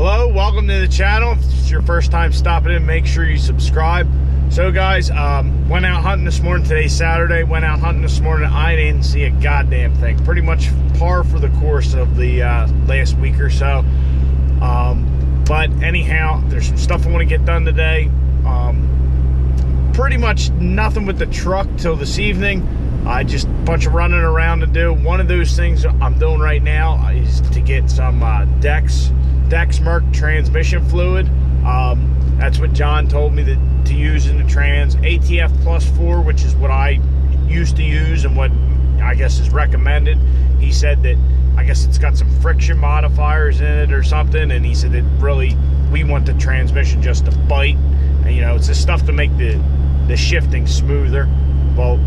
Hello, welcome to the channel. If it's your first time stopping in, make sure you subscribe. So guys, went out hunting this morning. Today's Saturday. Went out hunting this morning. I didn't see a goddamn thing. Pretty much par for the course of the last week or so. But anyhow, there's some stuff I want to get done today. Pretty much nothing with the truck till this evening. Just a bunch of running around to do. One of those things I'm doing right now is to get some Dexmark transmission fluid. That's what John told me to use in the trans. ATF plus 4, which is what I used to use and what I guess is recommended. He said that I guess it's got some friction modifiers in it or something, and he said that really we want the transmission just to bite, and you know, it's the stuff to make the shifting smoother. Well,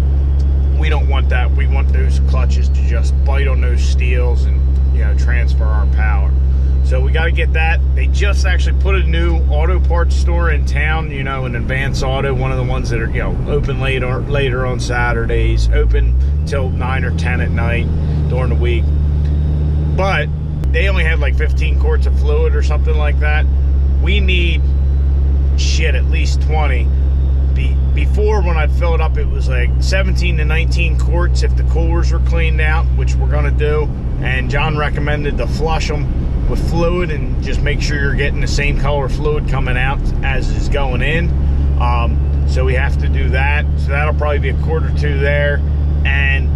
we don't want that. We want those clutches to just bite on those steels and, you know, transfer our power. So we got to get that. They just actually put a new auto parts store in town, you know, an Advance Auto, one of the ones that are, you know, open later on Saturdays, open till 9 or 10 at night during the week. But they only had like 15 quarts of fluid or something like that. We need, shit, at least 20. Before, when I'd fill it up, it was like 17 to 19 quarts if the coolers were cleaned out, which we're going to do. And John recommended to flush them with fluid and just make sure you're getting the same color fluid coming out as is going in. So we have to do that. So that'll probably be a quart or two there. And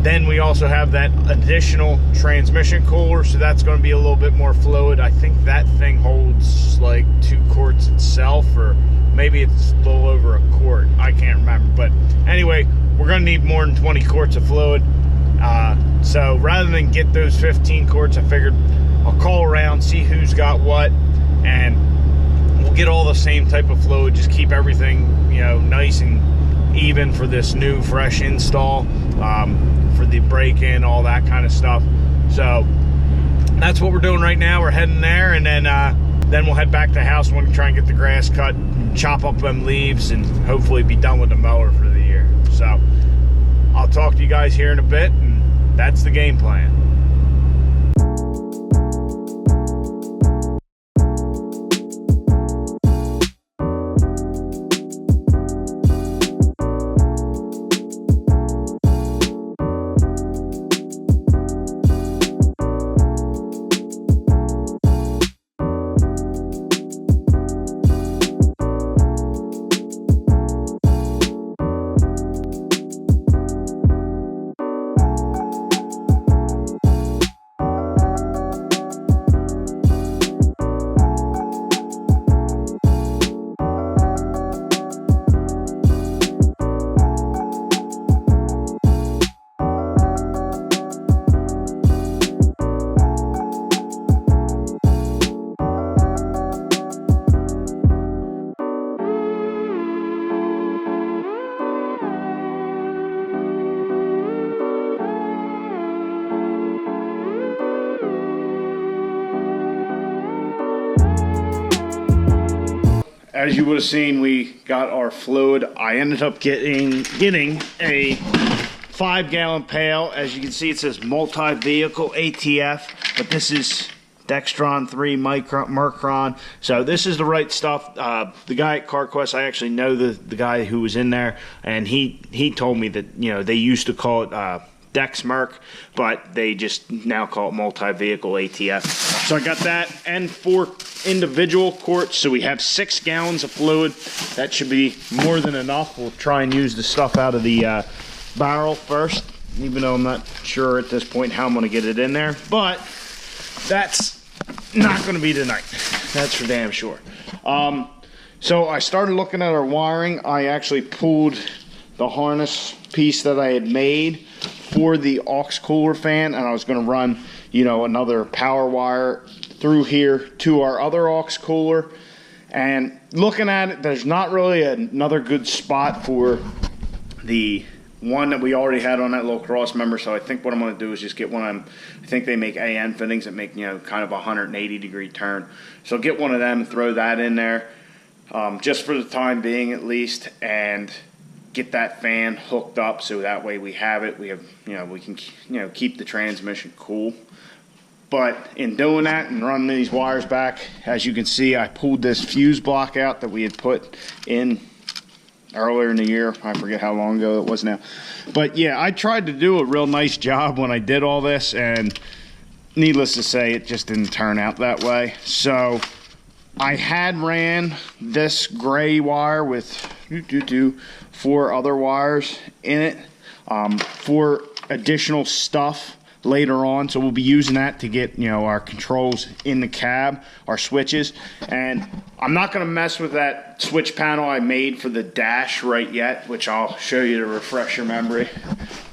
then we also have that additional transmission cooler, so that's going to be a little bit more fluid. I think that thing holds like 2 quarts itself, or maybe it's a little over a quart. I can't remember. But anyway, we're going to need more than 20 quarts of fluid. So rather than get those 15 quarts, I figured I'll call around, see who's got what, and we'll get all the same type of fluid. Just keep everything, you know, nice and even for this new fresh install, for the break-in, all that kind of stuff. So that's what we're doing right now. We're heading there, and then we'll head back to the house when we try and get the grass cut, chop up them leaves, and hopefully be done with the mower for the year. So I'll talk to you guys here in a bit, and that's the game plan. As you would have seen, we got our fluid. I ended up getting a 5-gallon pail. As you can see, it says multi-vehicle ATF, but this is Dextron 3 Micron. So this is the right stuff. The guy at CarQuest, I actually know the guy who was in there, and he told me that, you know, they used to call it Dexmark, but they just now call it multi-vehicle ATF. So I got that and 4 individual quarts, so we have 6 gallons of fluid. That should be more than enough. We'll try and use the stuff out of the barrel first, even though I'm not sure at this point how I'm going to get it in there, but that's not going to be tonight. That's for damn sure. So I started looking at our wiring. I actually pulled the harness piece that I had made for the aux cooler fan, and I was going to run, you know, another power wire through here to our other aux cooler. And looking at it, there's not really another good spot for the one that we already had on that little cross member. So I think what I'm going to do is just get one of them. I think they make AN fittings that make, you know, kind of a 180-degree turn. So get one of them, throw that in there, just for the time being at least, and get that fan hooked up so that way we have it. We have, you know, we can, you know, keep the transmission cool. But in doing that and running these wires back, as you can see, I pulled this fuse block out that we had put in earlier in the year. I forget how long ago it was now. But yeah, I tried to do a real nice job when I did all this, and needless to say, it just didn't turn out that way. So I had ran this gray wire with 4 other wires in it for additional stuff later on, so we'll be using that to get, you know, our controls in the cab, our switches. And I'm not going to mess with that switch panel I made for the dash right yet, which I'll show you to refresh your memory.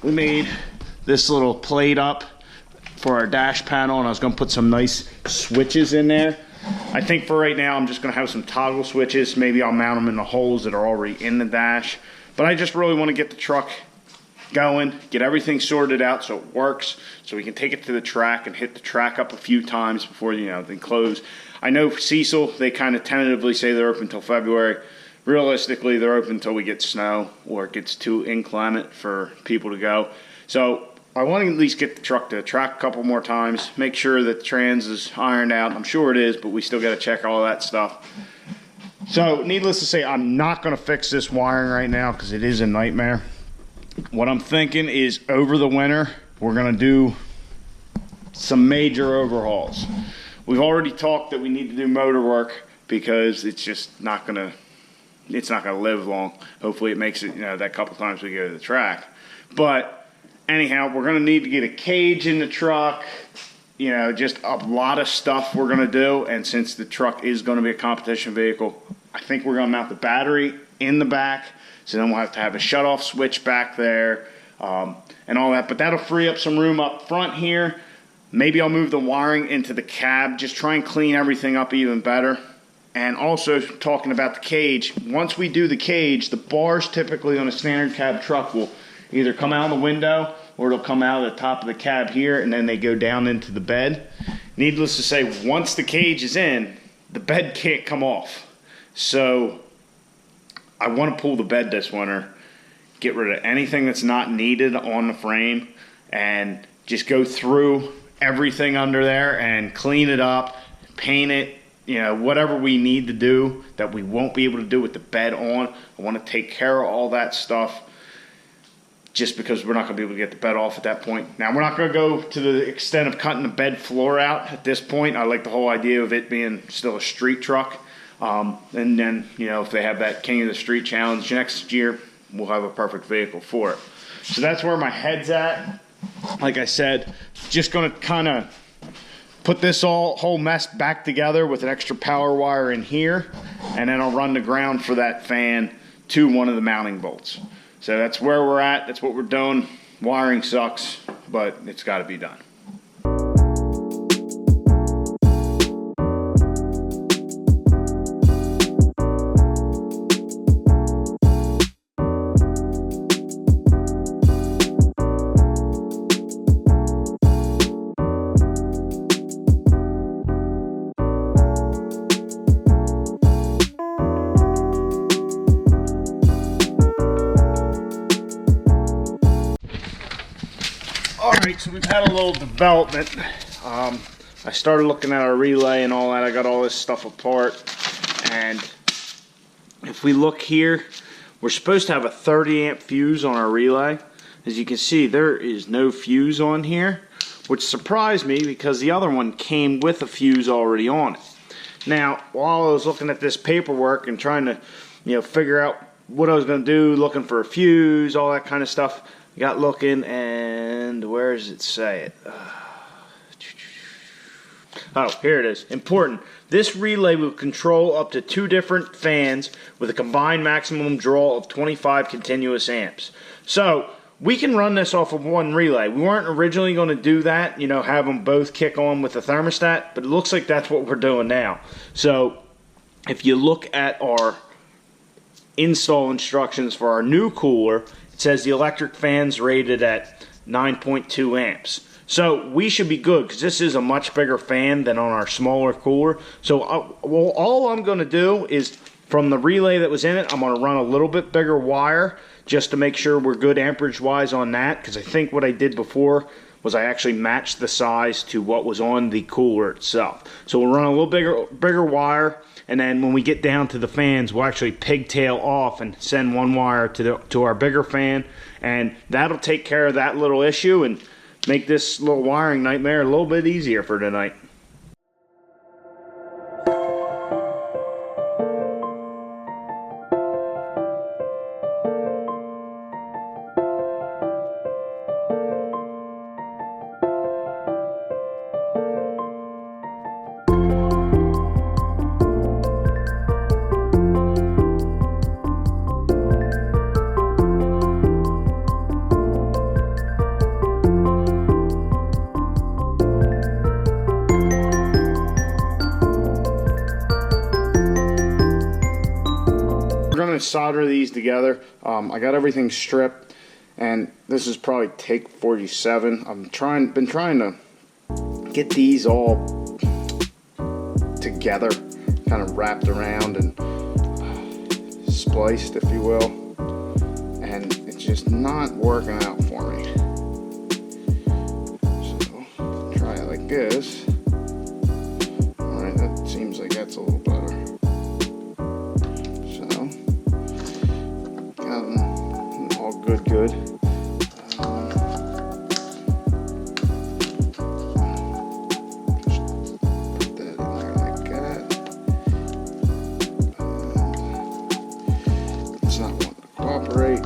We made this little plate up for our dash panel, and I was going to put some nice switches in there. I think for right now I'm just going to have some toggle switches. Maybe I'll mount them in the holes that are already in the dash, but I just really want to get the truck going, get everything sorted out so it works, so we can take it to the track and hit the track up a few times before, you know, they close. I know Cecil, they kind of tentatively say they're open until February. Realistically, they're open until we get snow or it gets too inclement for people to go. So I want to at least get the truck to the track a couple more times, make sure that the trans is ironed out. I'm sure it is, but we still got to check all that stuff. So needless to say, I'm not going to fix this wiring right now because it is a nightmare. What I'm thinking is over the winter, we're going to do some major overhauls. We've already talked that we need to do motor work because it's just not going to live long. Hopefully it makes it, you know, that couple times we go to the track. But anyhow, we're going to need to get a cage in the truck, you know, just a lot of stuff we're going to do. And since the truck is going to be a competition vehicle, I think we're going to mount the battery in the back. So then we'll have to have a shut-off switch back there and all that. But that'll free up some room up front here. Maybe I'll move the wiring into the cab, just try and clean everything up even better. And also talking about the cage, once we do the cage, the bars typically on a standard cab truck will either come out the window or it'll come out of the top of the cab here, and then they go down into the bed. Needless to say, once the cage is in, the bed can't come off. So I want to pull the bed this winter, get rid of anything that's not needed on the frame, and just go through everything under there and clean it up, paint it, you know, whatever we need to do that we won't be able to do with the bed on. I want to take care of all that stuff just because we're not going to be able to get the bed off at that point. Now, we're not going to go to the extent of cutting the bed floor out at this point. I like the whole idea of it being still a street truck. And then, you know, if they have that King of the Street challenge next year, we'll have a perfect vehicle for it. So that's where my head's at. Like I said, just going to kind of put this whole mess back together with an extra power wire in here, and then I'll run the ground for that fan to one of the mounting bolts. So that's where we're at. That's what we're doing. Wiring sucks, but it's got to be done. Alright, so we've had a little development. I started looking at our relay and all that. I got all this stuff apart. And if we look here, we're supposed to have a 30 amp fuse on our relay. As you can see, there is no fuse on here, which surprised me because the other one came with a fuse already on it. Now, while I was looking at this paperwork and trying to, you know, figure out what I was going to do, looking for a fuse, all that kind of stuff, I got looking, and where does it say it? Oh, here it is. Important. This relay will control up to 2 different fans with a combined maximum draw of 25 continuous amps. So we can run this off of one relay. We weren't originally going to do that, you know, have them both kick on with the thermostat, but it looks like that's what we're doing now. So if you look at our install instructions for our new cooler, it says the electric fan's rated at 9.2 amps. So we should be good because this is a much bigger fan than on our smaller cooler. So all I'm going to do is from the relay that was in it, I'm going to run a little bit bigger wire just to make sure we're good amperage wise on that, because I think what I did before was I actually matched the size to what was on the cooler itself. So we'll run a little bigger wire, and then when we get down to the fans, we'll actually pigtail off and send one wire to our bigger fan, and that'll take care of that little issue and make this little wiring nightmare a little bit easier for tonight. Solder these together. I got everything stripped, and this is probably take 47. Been trying to get these all together, kind of wrapped around and spliced, if you will, and it's just not working out for me. So try it like this. All right, that seems like that's a little better. Good. Just put that in there like that. It's not wanting to cooperate.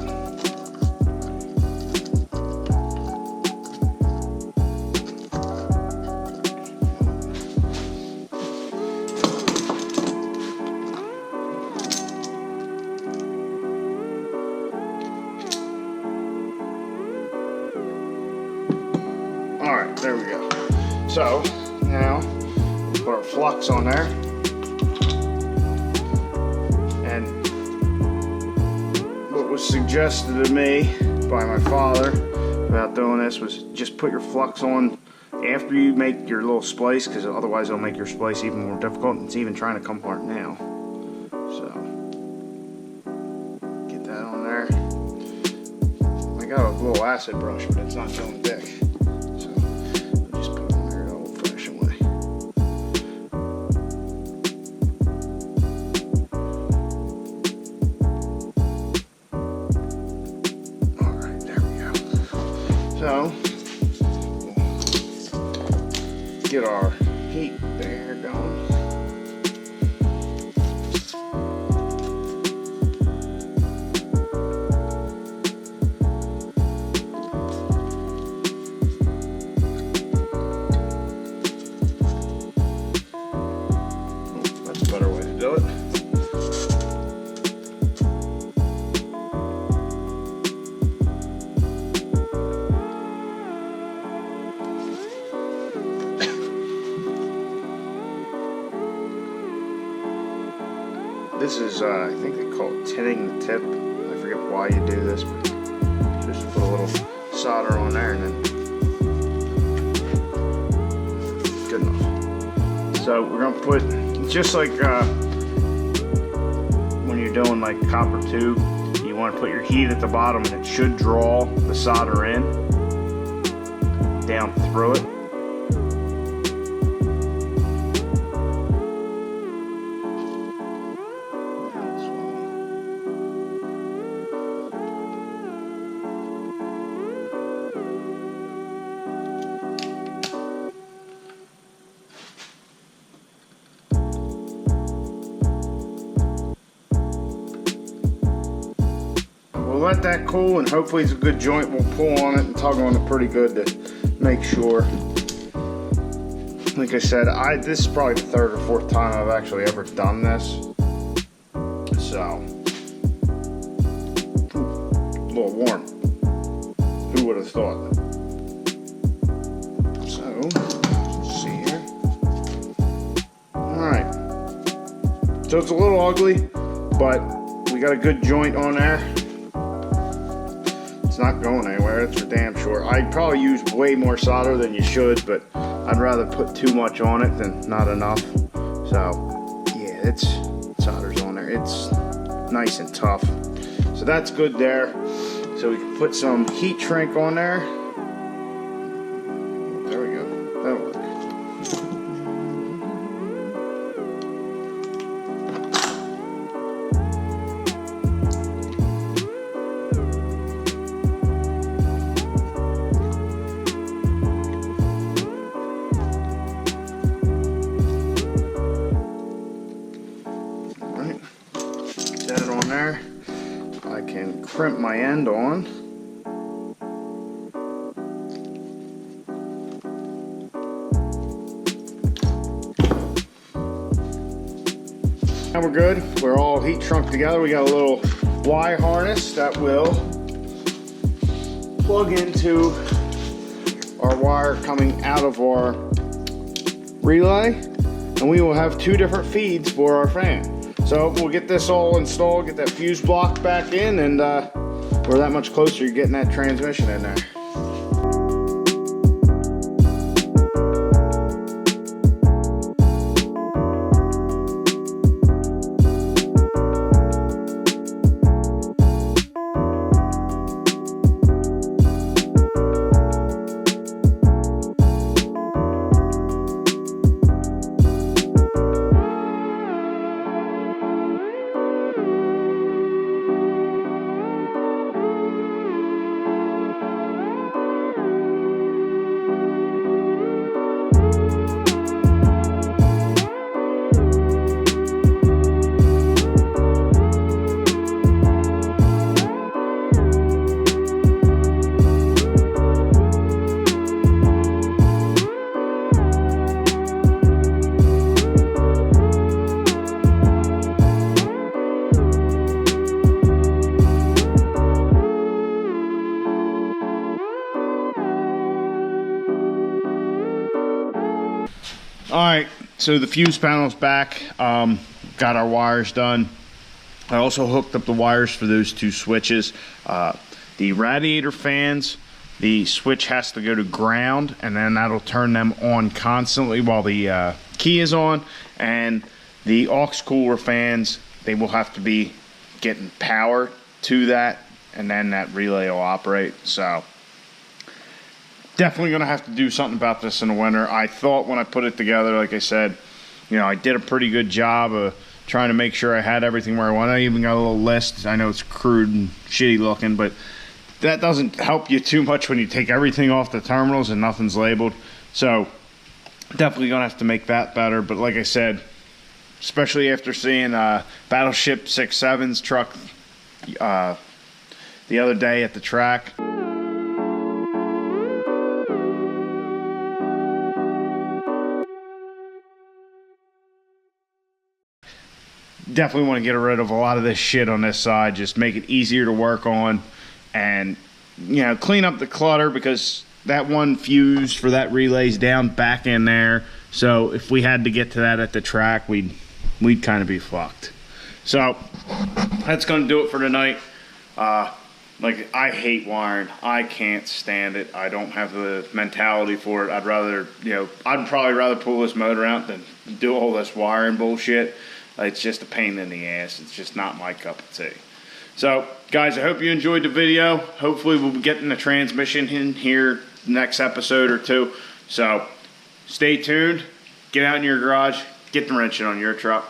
Alright, there we go. So, now, we'll put our flux on there. And what was suggested to me by my father about doing this was just put your flux on after you make your little splice, because otherwise it'll make your splice even more difficult. It's even trying to come apart now. So, get that on there. I got a little acid brush, but it's not feeling thick. So, get our heat there going. That's a better way to do it. This is, I think they call it tinning the tip. I forget why you do this, but just put a little solder on there and then good enough. So we're gonna put, just like when you're doing like copper tube, you want to put your heat at the bottom and it should draw the solder in down through it. We'll let that cool, and hopefully it's a good joint. We'll pull on it and tug on it pretty good to make sure. Like I said, this is probably the third or fourth time I've actually ever done this. So, a little warm. Who would have thought? So, let's see here. Alright. So it's a little ugly, but we got a good joint on there. It's not going anywhere, that's for damn sure. I'd probably use way more solder than you should, but I'd rather put too much on it than not enough. So, yeah, solder's on there. It's nice and tough. So that's good there. So we can put some heat shrink on there. crimp my end on. Now we're good. We're all heat shrunk together. We got a little Y harness that will plug into our wire coming out of our relay, and we will have 2 different feeds for our fan. So we'll get this all installed, get that fuse block back in, and we're that much closer to getting that transmission in there. Alright, so the fuse panel's back. Got our wires done. I also hooked up the wires for those 2 switches. The radiator fans, the switch has to go to ground, and then that'll turn them on constantly while the key is on. And the aux cooler fans, they will have to be getting power to that, and then that relay will operate. So definitely going to have to do something about this in the winter. I thought when I put it together, like I said, you know, I did a pretty good job of trying to make sure I had everything where I wanted. I even got a little list. I know it's crude and shitty looking, but that doesn't help you too much when you take everything off the terminals and nothing's labeled. So definitely going to have to make that better. But like I said, especially after seeing Battleship 6.7's truck the other day at the track, definitely want to get rid of a lot of this shit on this side, just make it easier to work on, and you know, clean up the clutter, because that one fuse for that relay's down back in there. So if we had to get to that at the track, we'd kind of be fucked. So that's gonna do it for tonight. Like, I hate wiring. I can't stand it. I don't have the mentality for it. I'd rather, you know, I'd probably rather pull this motor out than do all this wiring bullshit. It's just a pain in the ass. It's just not my cup of tea. So, guys, I hope you enjoyed the video. Hopefully we'll be getting the transmission in here next episode or 2. So, stay tuned. Get out in your garage. Get the wrenching on your truck.